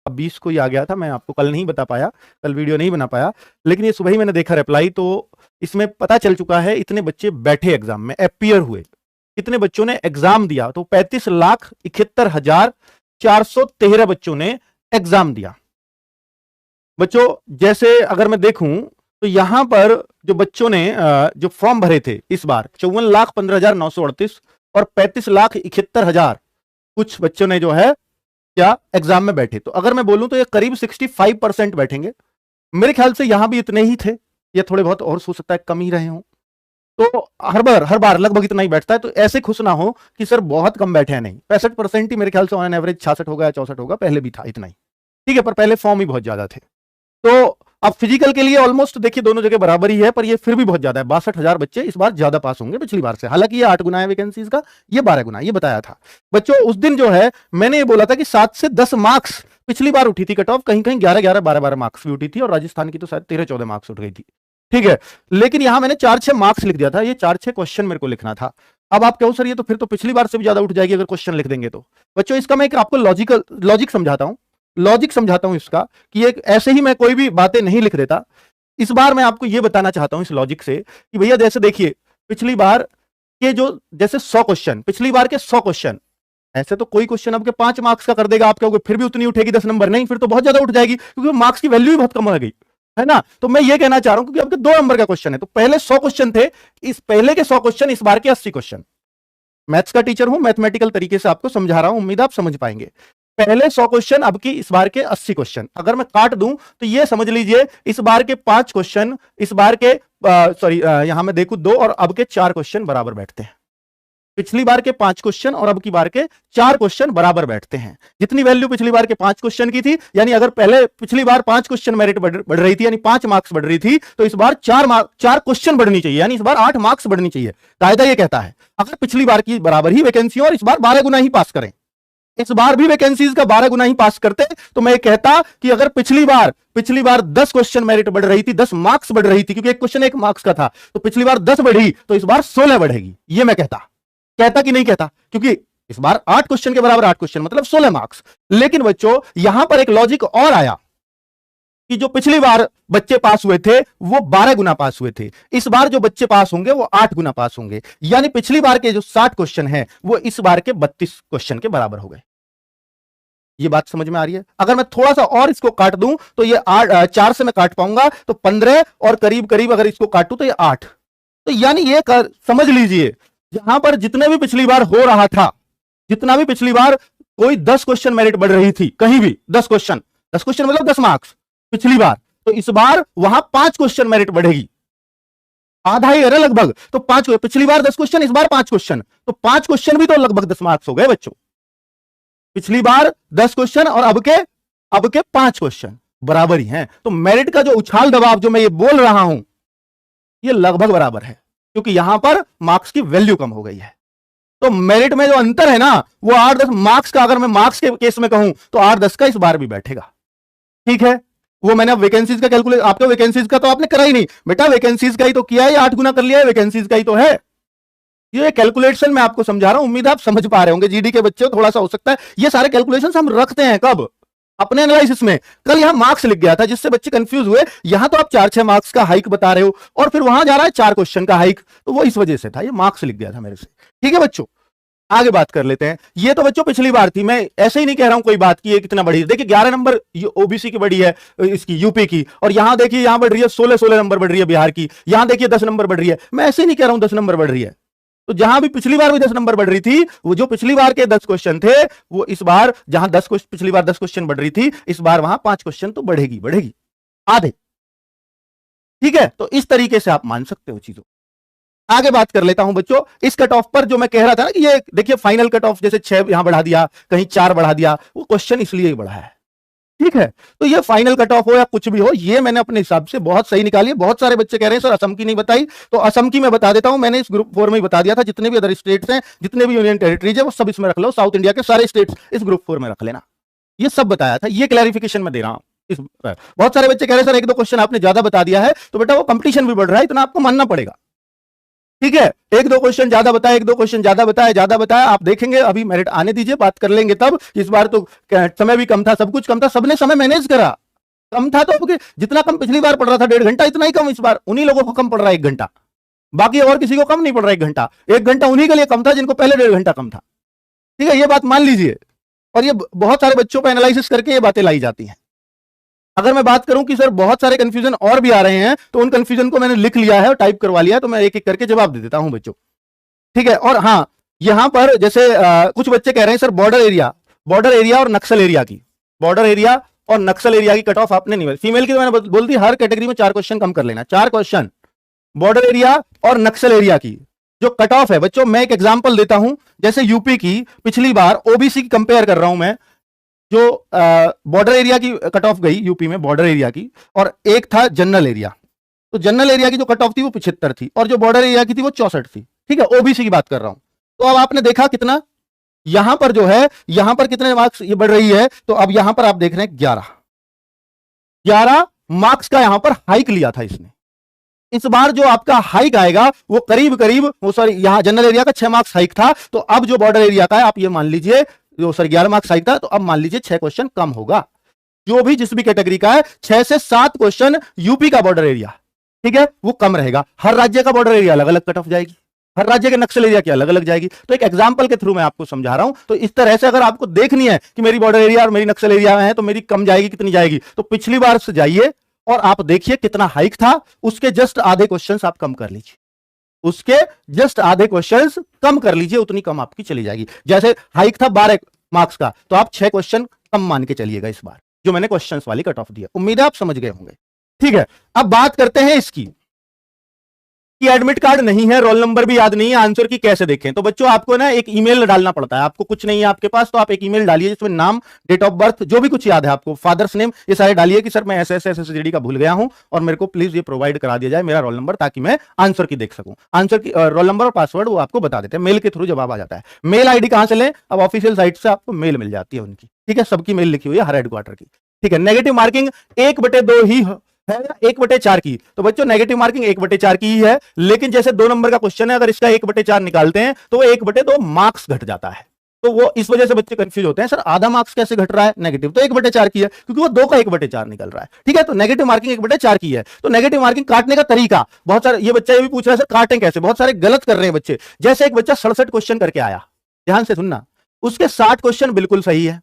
अब 20 को ही आ गया था, मैं आपको कल नहीं बता पाया, कल वीडियो नहीं बना पाया, लेकिन ये सुबह ही मैंने देखा रिप्लाई, तो इसमें पता चल चुका है इतने बच्चे बैठे एग्जाम में, अपीयर हुए, कितने बच्चों ने एग्जाम दिया, तो 35,71,413 बच्चों ने एग्जाम दिया। बच्चों जैसे अगर मैं देखूं तो यहां पर जो बच्चों ने जो फॉर्म भरे थे इस बार 54,15,938 और 35,71,000 कुछ बच्चों ने जो है क्या एग्जाम में बैठे। तो अगर मैं बोलूं तो ये करीब 65% बैठेंगे। मेरे ख्याल से यहां भी इतने ही थे, या थोड़े बहुत और हो सकता है कम ही रहे हों। तो हर बार लगभग इतना ही बैठता है। तो ऐसे खुश ना हो कि सर बहुत कम बैठे हैं, नहीं, 65% ही मेरे ख्याल से ऑन एवरेज 66 होगा या 64 होगा, पहले भी था इतना ही, ठीक है, पर पहले फॉर्म ही बहुत ज्यादा थे। तो अब फिजिकल के लिए ऑलमोस्ट देखिए दोनों जगह बराबर ही है, पर ये फिर भी बहुत ज्यादा है। 62,000 बच्चे इस बार ज्यादा पास होंगे पिछली बार से। हालांकि ये 8 गुना है वैकेंसीज का, ये 12 गुना, ये बताया था बच्चों उस दिन जो है। मैंने ये बोला था कि 7 से 10 मार्क्स पिछली बार उठी थी कट ऑफ, कहीं कहीं 11-11, 12-12 मार्क्स भी उठी थी, और राजस्थान की तो शायद 13-14 मार्क्स उठ गई थी, ठीक है। लेकिन यहां मैंने 4-6 मार्क्स लिख दिया था, ये 4-6 क्वेश्चन मेरे को लिखना था। अब आप कहो सर ये तो फिर तो पिछली बार से भी ज्यादा उठ जाएगी अगर क्वेश्चन लिख देंगे तो। बच्चों इसका मैं एक आपको लॉजिक समझाता हूं इसका, कि एक ऐसे ही मैं कोई भी बातें नहीं लिख देता। इस बार मैं आपको यह बताना चाहता हूं इस लॉजिक से कि भैया जैसे देखिए पिछली बार के जो जैसे 100 क्वेश्चन, पिछली बार के 100 क्वेश्चन, ऐसे तो कोई क्वेश्चन आपके 5 मार्क्स का कर देगा, आप कहोगे फिर भी उतनी उठेगी 10 नंबर, नहीं, फिर तो बहुत ज्यादा उठ जाएगी, क्योंकि मार्क्स की वैल्यू भी बहुत कम हो गई है ना। तो मैं ये कहना चाह रहा हूं क्योंकि आपके 2 नंबर का क्वेश्चन है, तो पहले 100 क्वेश्चन थे, इस पहले के 100 क्वेश्चन, इस बार के 80 क्वेश्चन। मैथ्स का टीचर हूं, मैथमेटिकल तरीके से आपको समझा रहा हूं, उम्मीद आप समझ पाएंगे। पहले 100 क्वेश्चन, अब की इस बार के 80 क्वेश्चन। अगर मैं काट दूं तो ये समझ लीजिए इस बार के 5 क्वेश्चन, इस बार के यहां मैं देखूं 2 और अब के 4 क्वेश्चन बराबर बैठते हैं। पिछली बार के 5 क्वेश्चन और अब की बार के 4 क्वेश्चन बराबर बैठते हैं। जितनी वैल्यू पिछली बार के 5 क्वेश्चन की थी, यानी अगर पहले पिछली बार 5 क्वेश्चन मेरिट बढ़ रही थी, यानी 5 मार्क्स बढ़ रही थी, तो इस बार 4 क्वेश्चन बढ़नी चाहिए, यानी इस बार 8 मार्क्स बढ़नी चाहिए। कायदा यह कहता है अगर पिछली बार की बराबर ही वैकेंसी और इस बार 12 गुना ही पास करें, इस बार भी वैकेंसीज का 12 गुना ही पास करते, तो मैं कहता कि अगर पिछली बार 10 क्वेश्चन मेरिट बढ़ रही थी, 10 मार्क्स बढ़ रही थी, क्योंकि एक क्वेश्चन 1 मार्क्स का था, तो पिछली बार 10 बढ़ी, तो इस बार 16 बढ़ेगी। ये मैं कहता कि नहीं कहता, क्योंकि इस बार 8 क्वेश्चन के बराबर 8 क्वेश्चन मतलब 16 मार्क्स। लेकिन बच्चों यहां पर एक लॉजिक और आया कि जो पिछली बार बच्चे पास हुए थे वो 12 गुना पास हुए थे, इस बार जो बच्चे पास होंगे वो 8 गुना पास होंगे, यानी पिछली बार के जो 60 क्वेश्चन हैं वो इस बार के 32 क्वेश्चन के बराबर हो गए। ये बात समझ में आ रही है? अगर मैं थोड़ा सा और इसको काट दूं तो ये 4 से मैं काट पाऊंगा तो 15 और करीब करीब अगर इसको काटूं तो ये 8, तो यानी ये समझ लीजिए जहां पर जितने भी पिछली बार हो रहा था, जितना भी पिछली बार कोई 10 क्वेश्चन मेरिट बढ़ रही थी, कहीं भी 10 क्वेश्चन मतलब 10 मार्क्स पिछली बार, तो इस बार वहां 5 क्वेश्चन मेरिट बढ़ेगी, आधा ही है लगभग। तो 5, पिछली बार 10 क्वेश्चन, इस बार 5 क्वेश्चन, तो 5 क्वेश्चन भी तो लगभग 10 मार्क्स हो गए बच्चों। पिछली बार 10 क्वेश्चन और अब के 5 क्वेश्चन बराबर ही हैं, तो मेरिट का जो उछाल दबाव जो मैं ये बोल रहा हूं ये लगभग बराबर है, क्योंकि यहां पर मार्क्स की वैल्यू कम हो गई है। तो मेरिट में जो अंतर है ना वो 8-10 मार्क्स का, अगर मैं मार्क्स के केस में कहूं तो 8-10 का इस बार भी बैठेगा, ठीक है। वो मैंने अब वैकेंसीज का कैलकुलेट, आपका वैकेंसीज का तो आपने करा ही नहीं बेटा, वैकेंसीज का ही तो किया है, 8 गुना कर लिया है, वैकेंसीज का ही तो है। ये कैलकुलेशन मैं आपको समझा रहा हूं, उम्मीद आप समझ पा रहे होंगे। जीडी के बच्चे थोड़ा सा हो सकता है, ये सारे कैलकुलेशंस हम रखते हैं कब, अपने एनालिसिस में। कल यहां मार्क्स लिख गया था जिससे बच्चे कंफ्यूज हुए, यहां तो आप 4-6 मार्क्स का हाइक बता रहे हो और फिर वहां जा रहा है 4 क्वेश्चन का हाइक, तो वो इस वजह से था, ये मार्क्स लिख गया था मेरे से, ठीक है बच्चों। आगे बात कर लेते हैं। ये तो बच्चों पिछली बार थी, मैं ऐसे ही नहीं कह रहा हूं कोई बात की ये कितना बढ़ी है। देखिए 11 नंबर ओबीसी की बढ़ी है, इसकी यूपी की, और यहां देखिए यहां बढ़ रही है 16 नंबर बढ़ रही है बिहार की, यहां देखिए 10 नंबर बढ़ रही है। मैं ऐसे ही नहीं कह रहा हूं 10 नंबर बढ़ रही है, तो जहां भी पिछली बार भी 10 नंबर बढ़ रही थी, वो जो पिछली बार के 10 क्वेश्चन थे वो इस बार जहां पिछली बार 10 क्वेश्चन बढ़ रही थी, इस बार वहां 5 क्वेश्चन तो बढ़ेगी आधे, ठीक है। तो इस तरीके से आप मान सकते हो चीजों। आगे बात कर लेता हूं बच्चों इस कट ऑफ पर, जो मैं कह रहा था ना कि ये देखिए फाइनल कट ऑफ जैसे 6 यहां बढ़ा दिया, कहीं 4 बढ़ा दिया, वो क्वेश्चन इसलिए बढ़ा है, ठीक है। तो ये फाइनल कट ऑफ हो या कुछ भी हो, ये मैंने अपने हिसाब से बहुत सही निकाली है। बहुत सारे बच्चे कह रहे हैं सर असम की नहीं बताई, तो असम की मैं बता देता हूं, मैंने इस ग्रुप 4 में ही बता दिया था। जितने भी अदर स्टेट्स हैं, जितने भी यूनियन टेरिटरीज है, वो सब इसमें रख लो, साउथ इंडिया के सारे स्टेट्स इस ग्रुप 4 में रख लेना, ये सब बताया था। ये क्लैरिफिकेशन मैं दे रहा हूं। बहुत सारे बच्चे कह रहे हैं सर 1-2 क्वेश्चन आपने ज्यादा बता दिया है, तो बेटा वो कंपटीशन भी बढ़ रहा है, इतना आपको मानना पड़ेगा। ठीक है, एक दो क्वेश्चन ज्यादा बताए, एक दो क्वेश्चन ज्यादा बताया, आप देखेंगे। अभी मेरिट आने दीजिए, बात कर लेंगे तब। इस बार तो समय भी कम था, सब कुछ कम था, सबने समय मैनेज करा। कम था तो जितना कम पिछली बार पढ़ रहा था 1.5 घंटा, इतना ही कम इस बार उन्हीं लोगों को कम पड़ रहा है 1 घंटा। बाकी और किसी को कम नहीं पड़ रहा 1 घंटा। 1 घंटा उन्हीं के लिए कम था जिनको पहले 1.5 घंटा कम था। ठीक है, ये बात मान लीजिए। और ये बहुत सारे बच्चों पर एनालिसिस करके ये बातें लाई जाती हैं। अगर मैं बात करूं कि सर बहुत सारे कंफ्यूजन और भी आ रहे हैं, तो उन कंफ्यूजन को मैंने लिख लिया है और टाइप करवा लिया है, तो मैं एक एक करके जवाब दे देता हूं बच्चों। ठीक है, और हाँ, यहां पर जैसे कुछ बच्चे कह रहे हैं सर बॉर्डर एरिया और नक्सल एरिया की, बॉर्डर एरिया और नक्सल एरिया की कट ऑफ आपने नहीं, फीमेल की तो मैंने बोल दी, हर कैटेगरी में 4 क्वेश्चन कम कर लेना, 4 क्वेश्चन बॉर्डर एरिया और नक्सल एरिया की जो कट ऑफ है। बच्चों मैं एक एग्जांपल देता हूं, जैसे यूपी की पिछली बार ओबीसी की कंपेयर कर रहा हूं मैं, जो बॉर्डर एरिया की कट ऑफ गई यूपी में बॉर्डर एरिया की, और एक था जनरल एरिया। तो जनरल एरिया की जो कट ऑफ थी वो 75 थी, और जो बॉर्डर एरिया की थी वो 64 थी। ठीक है, ओबीसी की बात कर रहा हूं। तो अब आपने देखा कितना यहां पर जो है, यहां पर कितने मार्क्स ये बढ़ रही है, तो अब यहां पर आप देख रहे हैं 11 मार्क्स का यहां पर हाइक लिया था इसने। इस बार जो आपका हाइक आएगा वो करीब वो सॉरी यहां जनरल एरिया का 6 मार्क्स हाइक था, तो अब जो बॉर्डर एरिया का है आप ये मान लीजिए, जो सर 11 मार्क्स हाइक था, तो अब मान लीजिए 6 क्वेश्चन कम होगा। जो भी जिस भी कैटेगरी का है 6 से 7 क्वेश्चन यूपी का बॉर्डर एरिया, ठीक है, वो कम रहेगा। हर राज्य का बॉर्डर एरिया अलग अलग कट ऑफ जाएगी, हर राज्य के नक्सल एरिया की अलग अलग जाएगी। तो एक एग्जांपल के थ्रू मैं आपको समझा रहा हूं। तो इस तरह से अगर आपको देखनी है कि मेरी बॉर्डर एरिया और मेरी नक्सल एरिया में है तो मेरी कम जाएगी, कितनी जाएगी, तो पिछली बार से जाइए और आप देखिए कितना हाइक था, उसके जस्ट आधे क्वेश्चंस आप कम कर लीजिए, उसके जस्ट आधे क्वेश्चंस कम कर लीजिए, उतनी कम आपकी चली जाएगी। जैसे हाइक था 12 मार्क्स का, तो आप 6 क्वेश्चन कम मान के चलिएगा इस बार, जो मैंने क्वेश्चंस वाली कट ऑफ दिया। उम्मीद है आप समझ गए होंगे। ठीक है, अब बात करते हैं इसकी कि एडमिट कार्ड नहीं है, रोल नंबर भी याद नहीं है, आंसर की कैसे देखें। तो बच्चों आपको ना एक ईमेल डालना पड़ता है, आपको कुछ नहीं है आपके पास, तो आप एक ईमेल डालिए जिसमें नाम, डेट ऑफ बर्थ, जो भी कुछ याद है आपको, फादर्स नेम, ये सारे डालिए कि सर मैं SSSD का भूल गया हूं और मेरे को प्लीज ये प्रोवाइड करा दिया जाए मेरा रोल नंबर, ताकि मैं आंसर की देख सकूं। आंसर की रोल नंबर और पासवर्ड वो आपको बता देते हैं, मेल के थ्रू जवाब आ जाता है। मेल आईडी कहां से लें, अब ऑफिशियल साइट से आपको मेल मिल जाती है उनकी। ठीक है, सबकी मेल लिखी हुई है हर हेडक्वार्टर की। ठीक है, नेगेटिव मार्किंग 1/2 ही है या 1/4 की, तो बच्चों नेगेटिव मार्किंग 1/4 की ही है, लेकिन जैसे 2 नंबर का क्वेश्चन है, अगर इसका 1/4 निकालते हैं तो वो 1/2 मार्क्स घट जाता है। तो वो इस वजह से बच्चे कंफ्यूज होते हैं, सर आधा मार्क्स कैसे घट रहा है, नेगेटिव तो 1/4 की है, क्योंकि वो 2 का 1/4 निकल रहा है। ठीक है, तो नेगेटिव मार्किंग 1/4 की है। तो नेगेटिव मार्किंग काटने का तरीका बहुत सारे, ये बच्चा ये भी पूछ रहा है सर काटें कैसे, बहुत सारे गलत कर रहे हैं बच्चे। जैसे एक बच्चा 67 क्वेश्चन करके आया, ध्यान से सुनना, उसके 60 क्वेश्चन बिल्कुल सही है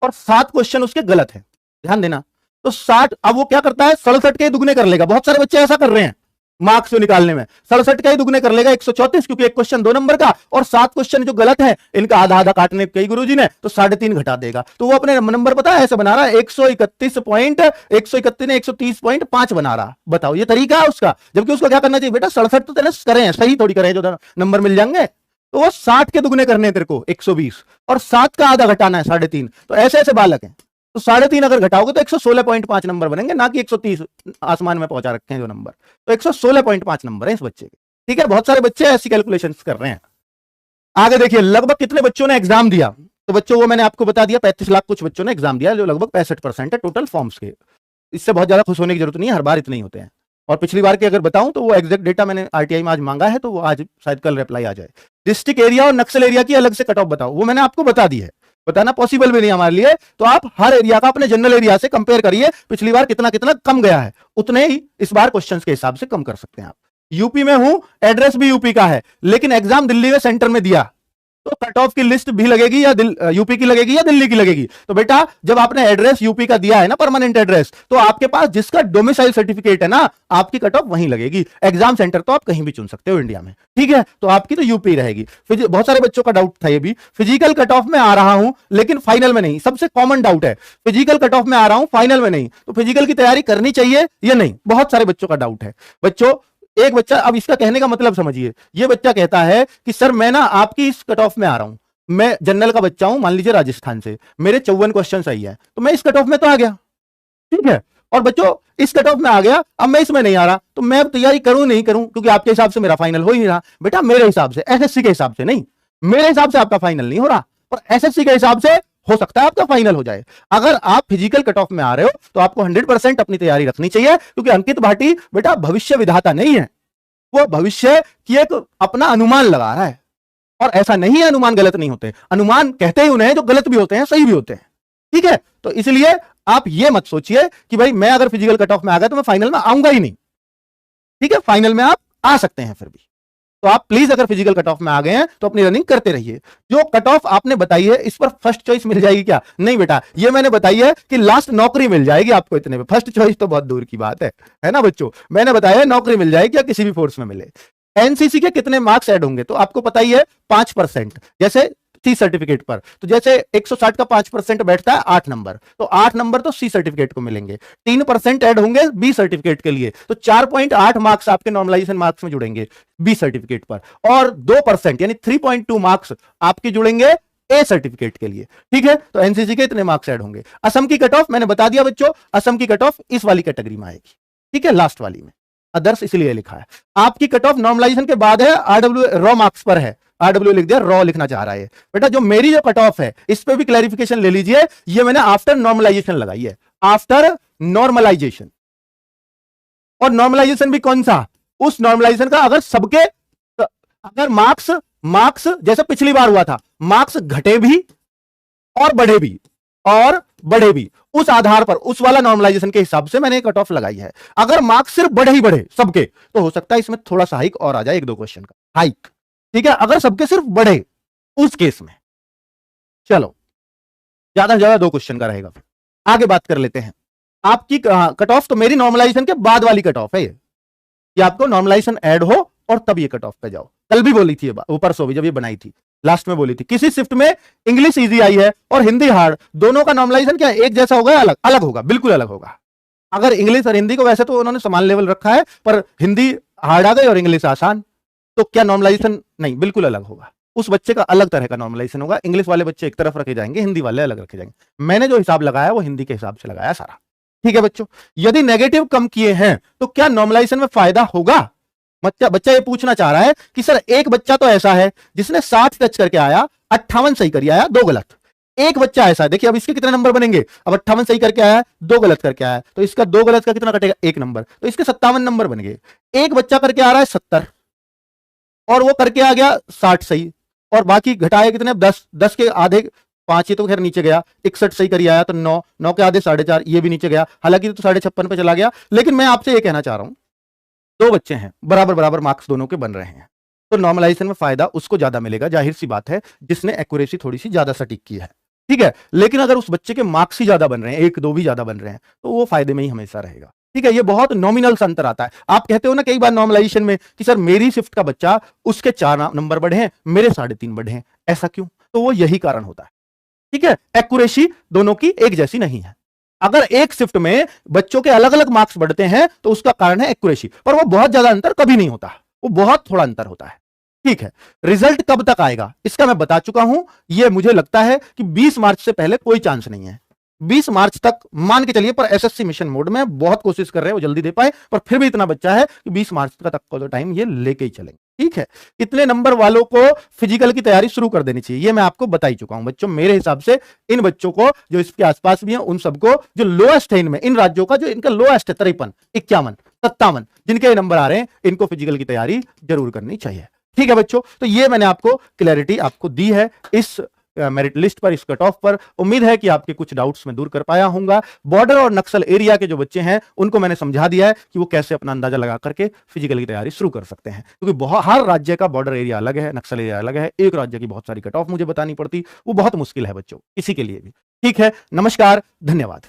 और 7 क्वेश्चन उसके गलत है, ध्यान देना। तो 60, अब वो क्या करता है 67 के ही दुगने कर लेगा। बहुत सारे बच्चे ऐसा कर रहे हैं मार्क्स को निकालने में, 67 के ही दुगने कर लेगा 134, क्योंकि एक क्वेश्चन 2 नंबर का और 7 क्वेश्चन जो गलत है इनका आधा आधा काटने कई गुरुजी ने, तो 3.5 घटा देगा। तो वो अपने नंबर पता है ऐसे बना रहा है 131.5 बना रहा। बताओ ये तरीका है उसका, जबकि उसको क्या करना चाहिए, बेटा 67 तो तेरे करें, सही थोड़ी करें जो नंबर मिल जाएंगे। तो वो 60 के दुगने करने तेरे को 120 और 7 का आधा घटाना है 3.5। तो ऐसे ऐसे बालक हैं, तो 3.5 अगर घटाओगे तो 116.5 नंबर बनेंगे, ना कि 130 आसमान में पहुंचा रखे हैं जो नंबर। तो 116.5 नंबर है इस बच्चे के। ठीक है, बहुत सारे बच्चे ऐसी कैलकुलेशंस कर रहे हैं। आगे देखिए लगभग कितने बच्चों ने एग्जाम दिया, तो बच्चों वो मैंने आपको बता दिया 35 लाख कुछ बच्चों ने एग्जाम दिया, जो लगभग 65% है टोटल फॉर्म्स के। इससे बहुत ज्यादा खुश होने की जरूरत नहीं है, हर बार इतने ही होते हैं। और पिछली बार की अगर बताऊं तो वो एग्जैक्ट डेटा मैंने RTI में आज मांगा है, तो वो आज शायद कल रिप्लाई आ जाए। डिस्ट्रिक्ट एरिया और नक्सल एरिया की अलग से कट ऑफ बताओ, वो मैंने आपको बता दी है, बताना पॉसिबल भी नहीं हमारे लिए। तो आप हर एरिया का अपने जनरल एरिया से कंपेयर करिए, पिछली बार कितना कितना कम गया है, उतने ही इस बार क्वेश्चंस के हिसाब से कम कर सकते हैं आप। यूपी में हूं, एड्रेस भी यूपी का है, लेकिन एग्जाम दिल्ली में सेंटर में दिया, तो कट ऑफ की लिस्ट भी लगेगी या यूपी की लगेगी या दिल्ली की लगेगी। तो बेटा जब आपने एड्रेस यूपी का दिया है ना, परमानेंट एड्रेस, तो आपके पास जिसका डोमिसाइल सर्टिफिकेट है ना, आपकी कट ऑफ वहीं लगेगी। एग्जाम सेंटर तो आप कहीं भी चुन सकते हो इंडिया में, ठीक है, तो आपकी तो यूपी रहेगी। बहुत सारे बच्चों का डाउट था ये भी, फिजिकल कट ऑफ में आ रहा हूं लेकिन फाइनल में नहीं, सबसे कॉमन डाउट है फिजिकल कट ऑफ में आ रहा हूं फाइनल में नहीं, तो फिजिकल की तैयारी करनी चाहिए या नहीं, बहुत सारे बच्चों का डाउट है। बच्चों एक बच्चा, अब इसका कहने का मतलब समझिए, ये बच्चा कहता है कि सर मैं ना आपकी इस कट ऑफ में आ रहा हूं, मैं जनरल का बच्चा हूं, मान लीजिए राजस्थान से, मेरे 54 क्वेश्चन सही है, तो मैं इस कट ऑफ में तो आ गया, ठीक है, और बच्चों इस कट ऑफ में आ गया, अब मैं इसमें नहीं आ रहा, तो मैं तैयारी करूं नहीं करूं, क्योंकि आपके हिसाब से मेरा फाइनल हो ही नहीं रहा। बेटा मेरे हिसाब से, SSC के हिसाब से नहीं, मेरे हिसाब से आपका फाइनल नहीं हो रहा, और SSC के हिसाब से हो सकता है आपका फाइनल हो जाए। अगर आप फिजिकल कट ऑफ में आ रहे हो तो आपको 100% अपनी तैयारी रखनी चाहिए, क्योंकि अंकित भाटी बेटा भविष्य विधाता नहीं है, वो भविष्य की एक अपना अनुमान लगा रहा है, और ऐसा नहीं है अनुमान गलत नहीं होते, अनुमान कहते ही उन्हें जो गलत भी होते हैं सही भी होते हैं। ठीक है, तो इसलिए आप ये मत सोचिए कि भाई मैं अगर फिजिकल कट ऑफ में आ गया तो मैं फाइनल में आऊंगा ही नहीं। ठीक है, फाइनल में आप आ सकते हैं फिर भी। तो आप प्लीज अगर फिजिकल कट ऑफ में आ गए हैं तो अपनी रनिंग करते रहिए। जो कट ऑफ आपने बताई है इस पर फर्स्ट चॉइस मिल जाएगी क्या? नहीं बेटा, ये मैंने बताई है कि लास्ट नौकरी मिल जाएगी आपको इतने में, फर्स्ट चॉइस तो बहुत दूर की बात है ना बच्चों। मैंने बताया नौकरी मिल जाएगी या किसी भी फोर्स में मिले। एनसीसी के कितने मार्क्स ऐड होंगे तो आपको पता ही है 5%, जैसे सी सर्टिफिकेट पर। तो जैसे 160 का 5% बैठता है 8 नंबर, तो 8 नंबर तो सी सर्टिफिकेट को मिलेंगे। 3% ऐड होंगे बी सर्टिफिकेट के लिए, तो 4.8 मार्क्स आपके नॉर्मलाइजेशन मार्क्स में जुड़ेंगे बी सर्टिफिकेट पर, और 2% यानी 3.2 मार्क्स आपके जुड़ेंगे ए सर्टिफिकेट के लिए। ठीक है, तो एनसीसी के इतने मार्क्स ऐड होंगे। असम की कट ऑफ मैंने बता दिया बच्चों, असम की कट ऑफ इस वाली कैटेगरी में आएगी। ठीक है, लास्ट वाली में अदर्स इसलिए लिखा है। आपकी कट ऑफ नॉर्मलाइजेशन के बाद है, आरडब्ल्यू रॉ मार्क्स पर है, आरडब्ल्यू लिख दिया, रॉ लिखना चाह रहा है बेटा। जो मेरी जो कट ऑफ है इस पे भी क्लैरिफिकेशन ले लीजिए, ये मैंने आफ्टर नॉर्मलाइजेशन लगाई है, आफ्टर नॉर्मलाइजेशन। और नॉर्मलाइजेशन भी कौन सा? उस नॉर्मलाइजेशन का अगर सबके, अगर मार्क्स जैसे पिछली बार हुआ था, मार्क्स घटे भी और बढ़े भी, उस आधार पर उस वाला नॉर्मलाइजेशन के हिसाब से मैंने कट ऑफ लगाई है। अगर मार्क्स सिर्फ बढ़े ही बढ़े सबके, तो हो सकता है इसमें थोड़ा सा हाइक और आ जाए, 1-2 क्वेश्चन का हाइक। ठीक है, अगर सबके सिर्फ बढ़े उस केस में, चलो ज्यादा से ज्यादा 2 क्वेश्चन का रहेगा। फिर आगे बात कर लेते हैं। आपकी कट ऑफ तो मेरी नॉर्मलाइजेशन के बाद वाली कट ऑफ है ये, कि आपको नॉर्मलाइजेशन ऐड हो और तब ये कट ऑफ पे जाओ। कल भी बोली थी, ऊपर सो भी जब ये बनाई थी, लास्ट में बोली थी। किसी शिफ्ट में इंग्लिश इजी आई है और हिंदी हार्ड, दोनों का नॉर्मलाइजेशन क्या एक जैसा होगा, अलग अलग होगा, बिल्कुल अलग होगा। अगर इंग्लिश और हिंदी को वैसे तो उन्होंने समान लेवल रखा है, पर हिंदी हार्ड आ गई और इंग्लिश आसान, तो क्या नॉर्मलाइजेशन नहीं, बिल्कुल अलग होगा। उस बच्चे का अलग तरह का नॉर्मलाइजेशन होगा। इंग्लिश वाले बच्चे एक तरफ रखे जाएंगे, हिंदी वाले अलग रखे जाएंगे। मैंने जो हिसाब लगाया वो हिंदी के हिसाब से लगाया सारा। ठीक है बच्चों, यदि नेगेटिव कम किए हैं तो क्या नॉर्मलाइजेशन में फायदा होगा? बच्चा ये पूछना चाह रहा है कि सर एक बच्चा तो ऐसा है जिसने 60 टच करके आया, 58 सही करके आया, 2 गलत। एक बच्चा ऐसा है, देखिए अब इसके कितने नंबर बनेंगे, अब 58 सही करके आया, 2 गलत करके आया, तो इसका 2 गलत का कितना कटेगा, 1 नंबर, तो इसके 57 नंबर बन गए। एक बच्चा करके आ रहा है 70 और वो करके आ गया 60 सही, और बाकी घटाए कितने, 10 के आधे 5, ये तो खैर नीचे गया, 61 सही करिए आया, तो 9 के आधे 4.5, ये भी नीचे गया, हालांकि तो 56.5 पे चला गया। लेकिन मैं आपसे ये कहना चाह रहा हूं, 2 बच्चे हैं, बराबर मार्क्स दोनों के बन रहे हैं, तो नॉर्मलाइजेशन में फायदा उसको ज्यादा मिलेगा, जाहिर सी बात है, जिसने एक्यूरेसी थोड़ी सी ज्यादा सटीक की है। ठीक है, लेकिन अगर उस बच्चे के मार्क्स ही ज्यादा बन रहे हैं, 1-2 भी ज्यादा बन रहे हैं, तो वो फायदे में ही हमेशा रहेगा। ठीक है, ये बहुत नॉमिनल अंतर आता है। आप कहते हो ना कई बार नॉर्मलाइजेशन में कि सर मेरी शिफ्ट का बच्चा, उसके 4 नंबर बढ़े हैं, मेरे 3.5 बढ़े हैं, ऐसा क्यों? तो वो यही कारण होता है। ठीक है, एक्यूरेसी दोनों की एक जैसी नहीं है। अगर एक शिफ्ट में बच्चों के अलग अलग मार्क्स बढ़ते हैं तो उसका कारण है एक्यूरेसी, पर वो बहुत ज्यादा अंतर कभी नहीं होता, वो बहुत थोड़ा अंतर होता है। ठीक है, रिजल्ट कब तक आएगा इसका मैं बता चुका हूं। ये मुझे लगता है कि 20 मार्च से पहले कोई चांस नहीं है। 20 मार्च तक मान के चलिए, पर एसएससी मिशन मोड में बहुत कोशिश कर रहे हैं वो जल्दी दे पाए, पर फिर भी इतना बच्चा है कि 20 मार्च तक का तो टाइम ये लेके ही चलेंगे। ठीक है, इतने नंबर वालों को फिजिकल की तैयारी शुरू कर देनी चाहिए, ये मैं आपको बता ही चुका हूं बच्चों। मेरे हिसाब से इन बच्चों को जो इसके आसपास भी हैं, उन सबको जो लोएस्ट है इनमें, इन राज्यों का जो इनका लोएस्ट है 53, 51, 57 जिनके नंबर आ रहे हैं, इनको फिजिकल की तैयारी जरूर करनी चाहिए। ठीक है बच्चों, तो ये मैंने आपको क्लैरिटी आपको दी है इस मेरिट लिस्ट पर, इस कट ऑफ पर। उम्मीद है कि आपके कुछ डाउट्स मैं दूर कर पाया हूंगा। बॉर्डर और नक्सल एरिया के जो बच्चे हैं उनको मैंने समझा दिया है कि वो कैसे अपना अंदाजा लगा करके फिजिकल की तैयारी शुरू कर सकते हैं, क्योंकि हर राज्य का बॉर्डर एरिया अलग है, नक्सल एरिया अलग है, एक राज्य की बहुत सारी कट ऑफ मुझे बतानी पड़ती, वो बहुत मुश्किल है बच्चों, इसी के लिए भी। ठीक है, नमस्कार, धन्यवाद।